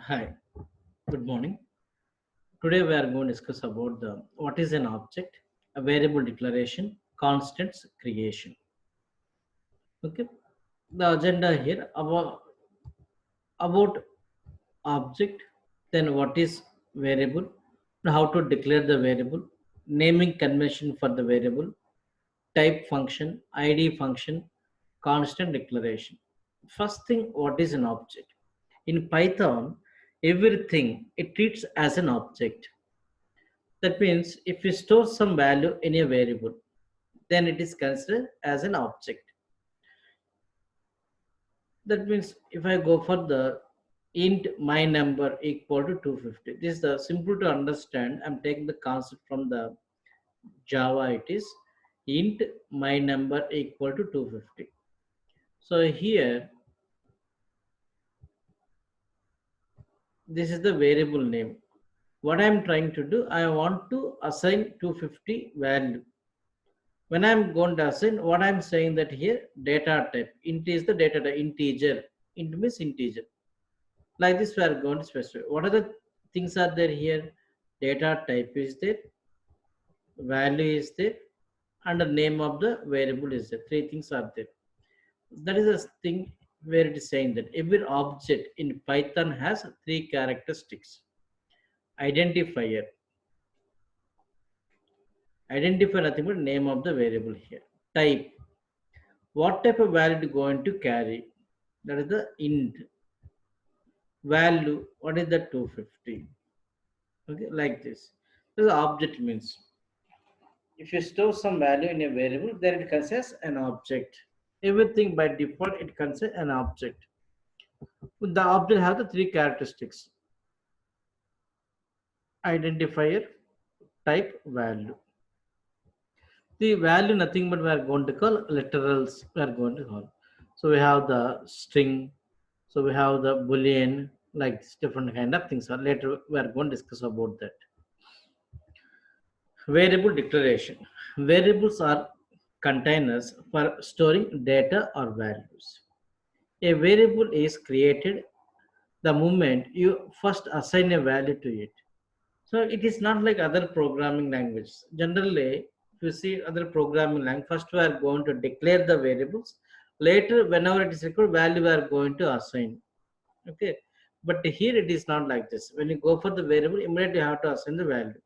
Hi, good morning. Today we are going to discuss about the what is an object, a variable declaration, constants creation. Okay, the agenda here about object, then what is variable, how to declare the variable, naming convention for the variable, type function, ID function, constant declaration. First thing, what is an object? In Python, everything it treats as an object. That means if we store some value in a variable, then it is considered as an object. That means if I go for the int my number equal to 250, this is the simple to understand. I'm taking the concept from the Java. It is int my number equal to 250. So here, this is the variable name. What I'm trying to do, I want to assign 250 value. When I'm going to assign, what I'm saying that here data type, int is the data type, integer, int means integer. Like this we are going to specify what are the things are there here. Data type is there, value is there, and the name of the variable is there. Three things are there. That is a thing where it is saying that every object in Python has three characteristics. Identifier, identify nothing but name of the variable here. Type, what type of value it going to carry, that is the int. Value, what is the 250? Okay, like this. The object means if you store some value in a variable, then it considers an object. Everything by default it considers an object. The object has the three characteristics: identifier, type, value. The value nothing but we are going to call literals. We are going to call. So we have the string. So we have the boolean, like this, different kind of things. So later we are going to discuss about that. Variable declaration. Variables are containers for storing data or values. A variable is created the moment you first assign a value to it. So it is not like other programming languages. Generally, if you see other programming language, first we are going to declare the variables. Later, whenever it is required, value we are going to assign. Okay. But here it is not like this. When you go for the variable, immediately you have to assign the value.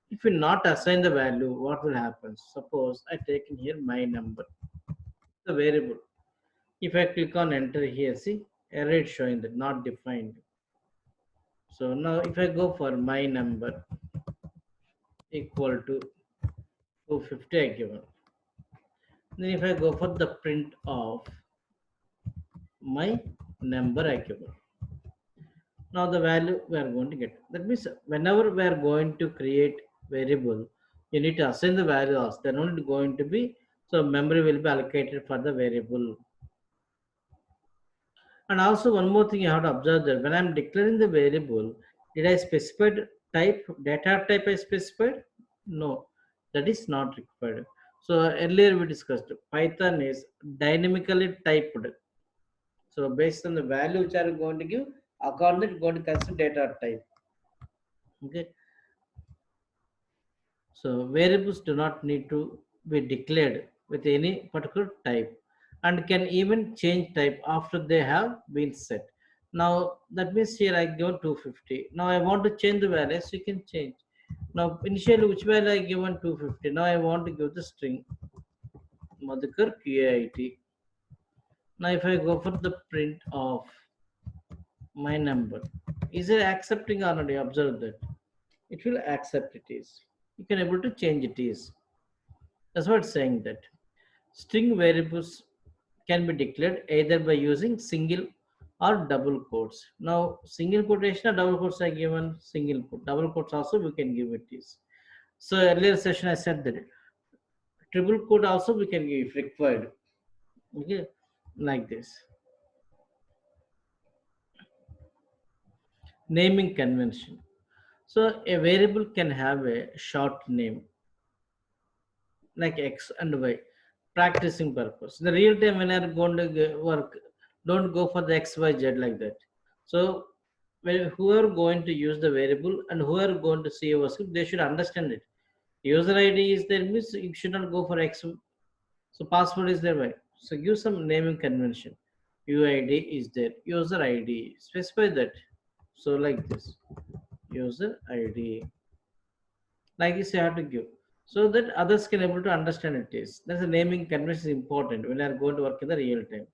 If you not assign the value, what will happen? Suppose I take in here my number, the variable. If I click on enter here, see error is showing that not defined. So now if I go for my number equal to 250 I given. Then if I go for the print of my number I given. Now the value we are going to get. That means whenever we are going to create variable, you need to assign the values. Then only going to be, so memory will be allocated for the variable. And also one more thing you have to observe that when I'm declaring the variable, did I specify type, data type I specified? No, that is not required. So earlier we discussed Python is dynamically typed. So based on the value which are going to give, accordingly going to consider data type. Okay. So variables do not need to be declared with any particular type and can even change type after they have been set. Now that means here I give 250. Now I want to change the values, you can change. Now initially which value I given 250. Now I want to give the string Madhukar QAIT. Now if I go for the print of my number, is it accepting already? Observe that. It will accept it is. You can able to change it is. That's what it's saying that. String variables can be declared either by using single or double quotes. Now, single quotation or double quotes are given single quote. Double quotes also we can give it is. So earlier session I said that triple quote also we can give if required. Okay, like this. Naming convention. So a variable can have a short name like X and Y. Practicing purpose. In the real time when I'm going to work, don't go for the X, Y, Z like that. So when whoever going to use the variable and whoever going to see our script, they should understand it. User ID is there means you should not go for X. So password is there, right? So give some naming convention. UID is there. User ID. Specify that. So like this. User ID. Like this you have to give. So that others can able to understand it is. That's a naming convention is important when you are going to work in the real time.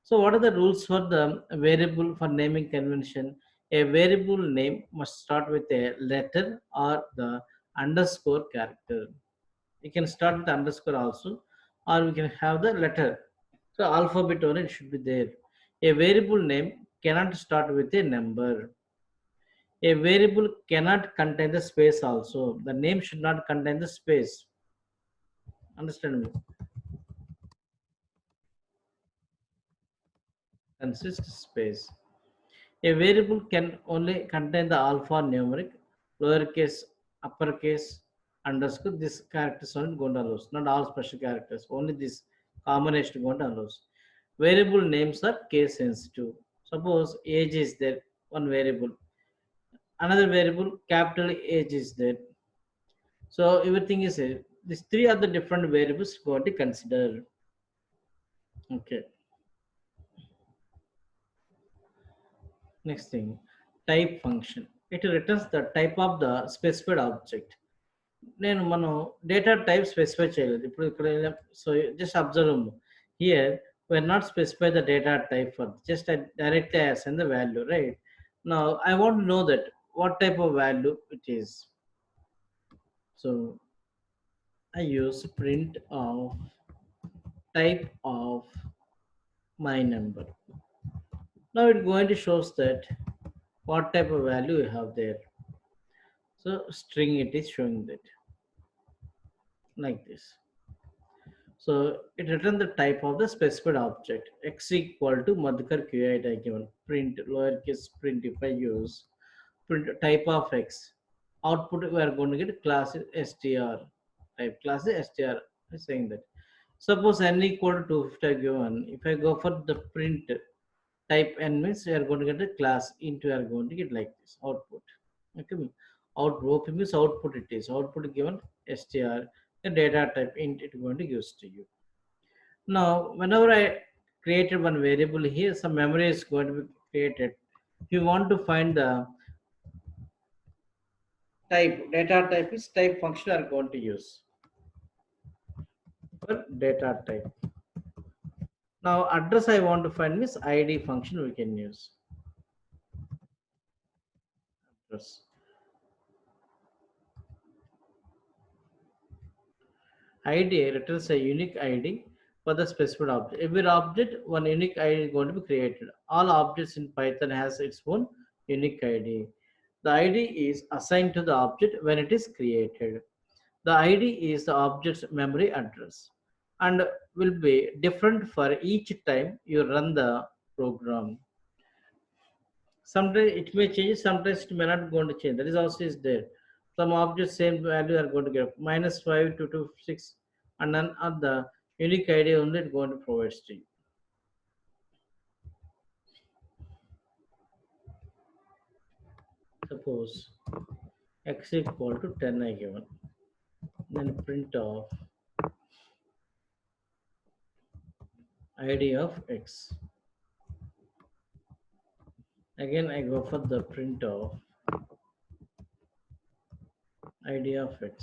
So what are the rules for the variable for naming convention? A variable name must start with a letter or the underscore character. You can start with underscore also, or we can have the letter. So alphabet only it should be there. A variable name cannot start with a number. A variable cannot contain the space also. The name should not contain the space. Understand me? Consist space. A variable can only contain the alpha numeric, lowercase, uppercase, underscore. This characters only going to allows. Not all special characters. Only this combination going to allows. Variable names are case sensitive. Suppose age is there, one variable. Another variable, capital age is there. So everything is there. These three are the different variables going to consider. Okay. Next thing, type function. It returns the type of the specified object. నేను మనం data type specify చేయలేదు ఇప్పుడు ఇక్కడ so just observe here we're not specify the data type for just I directly assign the value, right? Now I want to know that what type of value it is. So I use print of type of my number. Now it's going to shows that what type of value you have there. So string it is showing that like this. So it returns the type of the specified object. X equal to Madhukar QID I given. Print lowercase print if I use print type of X. Output we are going to get class is str. Type class is str. I'm saying that. Suppose n equal to 250 I given. If I go for the print type n means we are going to get a class into we are going to get like this output. Okay. Output means output it is. Output given str. The data type int it going to use to you. Now, whenever I created one variable here, some memory is going to be created. If you want to find the type, data type is type function are going to use for data type. Now, address I want to find is ID function we can use. Address. ID returns a unique ID for the specified object. Every object, one unique ID is going to be created. All objects in Python has its own unique ID. The ID is assigned to the object when it is created. The ID is the object's memory address and will be different for each time you run the program. Sometimes it may change, sometimes it may not going to change. That is also is there. Some objects same value are going to get -5 to 6 and then at the unique ID only it going to provide to you. Suppose x equal to 10 I given. Then print of ID of x. Again I go for the print of ID of x.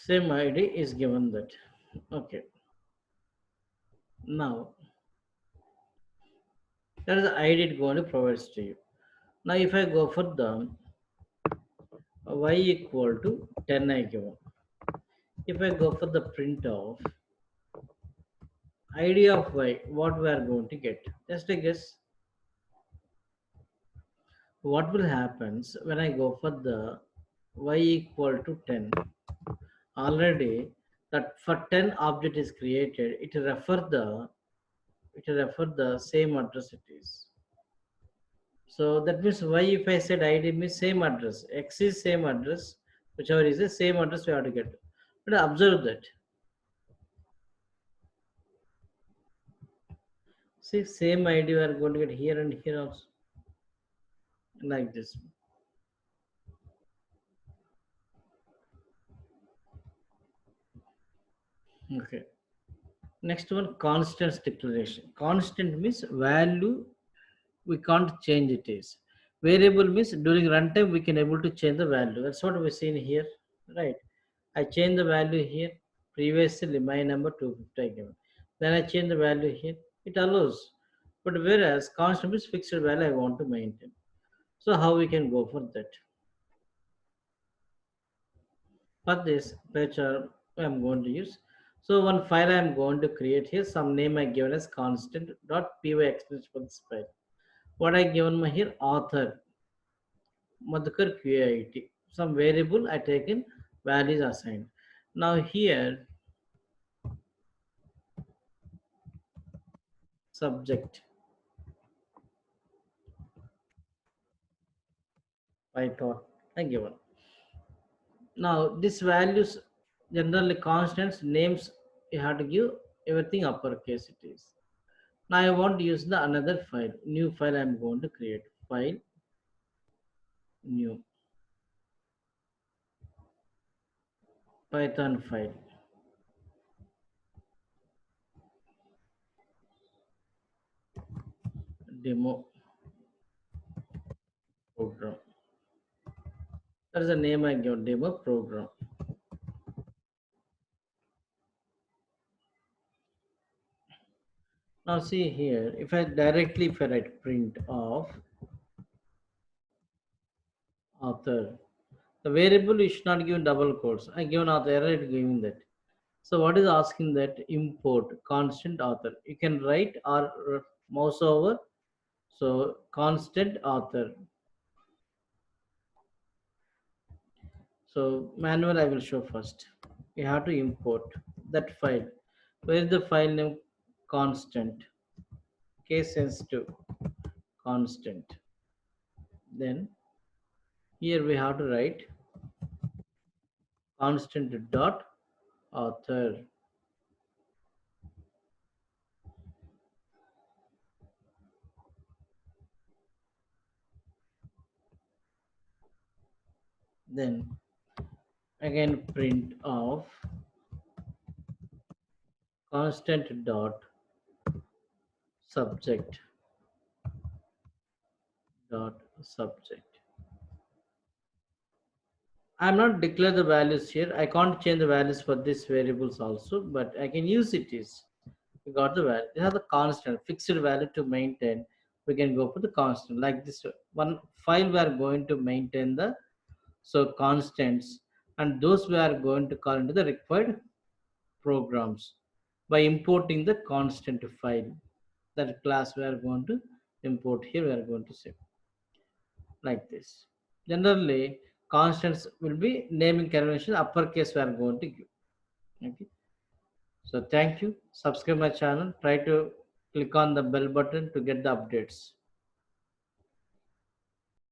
Same ID is given that. Okay. Now that is the ID it going to provides to you. Now if I go for the y equal to 10 I given. If I go for the print of ID of y, what we are going to get? Just a guess. What will happens when I go for the y equal to 10? Already that for 10 object is created, it refer the same address it is. So that means y if I said ID means same address, x is same address, whichever is the same address we have to get. But observe that See, same idea we are going to get here and here also, like this. Okay. Next one, constants declaration. Constant means value we can't change it is. Variable means during runtime we can able to change the value. That's what we seen here, right? I change the value here. Previously my number 250 I given. Then I change the value here. It allows. But whereas constant means fixed value I want to maintain. So how we can go for that? For this picture I'm going to use. So one file I'm going to create here. Some name I given as constant.py extension for this file. What I given my here author Madhukar QAIT. Some variable I taken values assigned. Now here subject Python I given. Now this values generally constants names you have to give everything uppercase it is. Now I want to use the another file. New file I'm going to create. File new Python file demo program. That is the name I give demo program. Now see here, if I directly if I write print of author, the variable is not given double quotes. I given author error it giving that. So what is asking that import constant author? You can write or mouse over. So constant author. So manual I will show first. You have to import that file. Where is the file name? Constant. Case sensitive. Constant. Then here we have to write constant dot author. Then again print of constant dot subject dot subject. I'm not declare the values here. I can't change the values for these variables also, but I can use it is. We got the value. They have the constant fixed value to maintain. We can go for the constant like this one file we are going to maintain the so constants and those we are going to call into the required programs by importing the constant file. That class we are going to import here. We are going to say like this. Generally, constants will be naming convention uppercase we are going to give. Okay. So thank you. Subscribe my channel. Try to click on the bell button to get the updates.